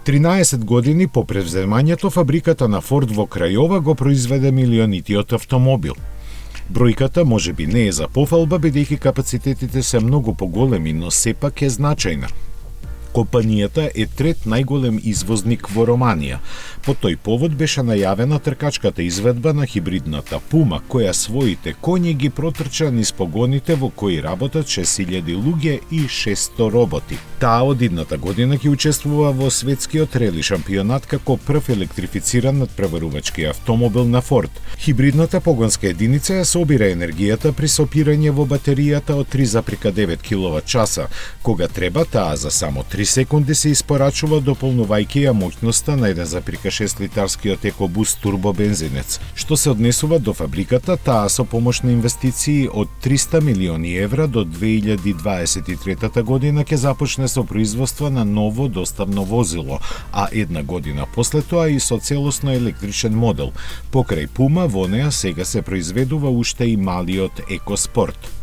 13 години по превземањето, фабриката на Форд во Крајова го произведе милионитиот автомобил. Бројката можеби не е за пофалба, бидејќи капацитетите се многу поголеми, но сепак е значајна. Компанијата е трет најголем извозник во Романија. По тој повод беше најавена тркачката изведба на хибридната Пума, која своите коњи ги протрча низ погоните во кои работат 6000 луѓе и 600 роботи. Таа од идната година ќе учествува во светскиот рели шампионат како прв електрифициран надпреварувачки автомобил на Форд. Хибридната погонска единица ја собира енергијата при сопирање во батеријата од 3,9 киловат-часа. Кога треба, таа за само 3 секунди се испорачува, дополнувајќи ја моќноста на 1,6 литарскиот екобус турбобензинец. Што се однесува до фабриката, таа со помош на инвестиции од 300 милиони евра до 2023 година ќе започне со производство на ново доставно возило, а една година после тоа и со целосно електричен модел. Покрај Пума, во неа сега се произведува уште и малиот EcoSport.